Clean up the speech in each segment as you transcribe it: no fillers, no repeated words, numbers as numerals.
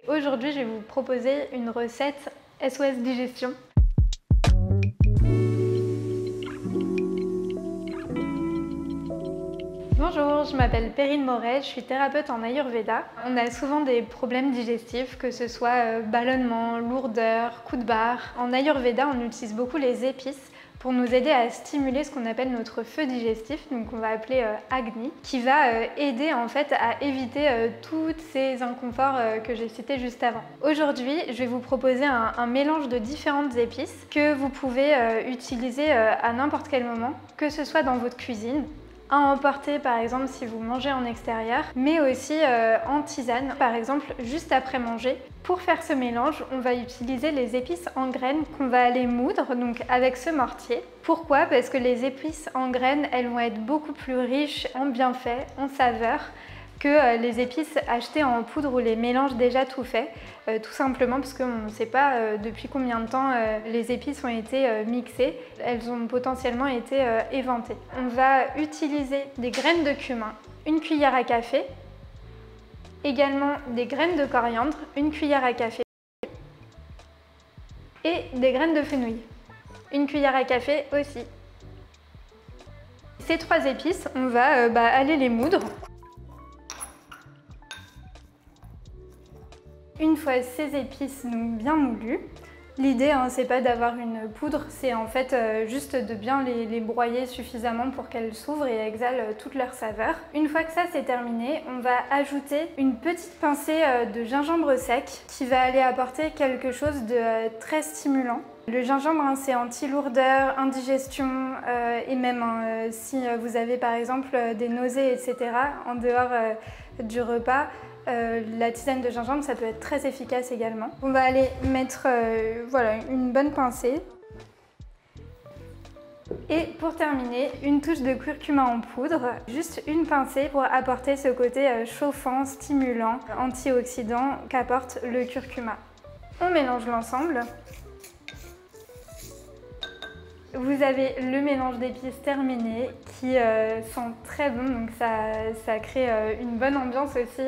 Aujourd'hui, je vais vous proposer une recette SOS Digestion. Bonjour, je m'appelle Perrine Moret, je suis thérapeute en Ayurveda. On a souvent des problèmes digestifs, que ce soit ballonnement, lourdeur, coups de barre. En Ayurveda, on utilise beaucoup les épices pour nous aider à stimuler ce qu'on appelle notre feu digestif, donc on va appeler Agni, qui va aider en fait à éviter tous ces inconforts que j'ai cités juste avant. Aujourd'hui, je vais vous proposer un mélange de différentes épices que vous pouvez utiliser à n'importe quel moment, que ce soit dans votre cuisine, à emporter par exemple si vous mangez en extérieur, mais aussi en tisane, par exemple juste après manger. Pour faire ce mélange, on va utiliser les épices en graines qu'on va aller moudre donc avec ce mortier. Pourquoi? Parce que les épices en graines, elles vont être beaucoup plus riches en bienfaits, en saveurs, que les épices achetées en poudre ou les mélanges déjà tout faits, tout simplement parce qu'on ne sait pas depuis combien de temps les épices ont été mixées. Elles ont potentiellement été éventées. On va utiliser des graines de cumin, une cuillère à café, également des graines de coriandre, une cuillère à café, et des graines de fenouil, une cuillère à café aussi. Ces trois épices, on va aller les moudre. Une fois ces épices bien moulues, l'idée c'est pas d'avoir une poudre, c'est en fait juste de bien les broyer suffisamment pour qu'elles s'ouvrent et exhalent toute leur saveur. Une fois que ça c'est terminé, on va ajouter une petite pincée de gingembre sec qui va aller apporter quelque chose de très stimulant. Le gingembre c'est anti-lourdeur, indigestion et même si vous avez par exemple des nausées etc. en dehors du repas, la tisane de gingembre, ça peut être très efficace également. On va aller mettre une bonne pincée. Et pour terminer, une touche de curcuma en poudre, juste une pincée pour apporter ce côté chauffant, stimulant, antioxydant qu'apporte le curcuma. On mélange l'ensemble. Vous avez le mélange d'épices terminé qui sent très bon, donc ça crée une bonne ambiance aussi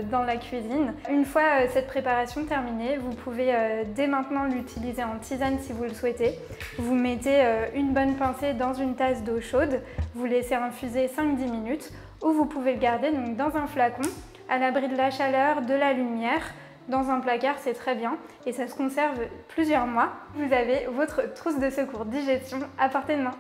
dans la cuisine. Une fois cette préparation terminée, vous pouvez dès maintenant l'utiliser en tisane si vous le souhaitez. Vous mettez une bonne pincée dans une tasse d'eau chaude, vous laissez infuser 5-10 minutes ou vous pouvez le garder donc, dans un flacon à l'abri de la chaleur, de la lumière. Dans un placard, c'est très bien et ça se conserve plusieurs mois. Vous avez votre trousse de secours digestion à portée de main.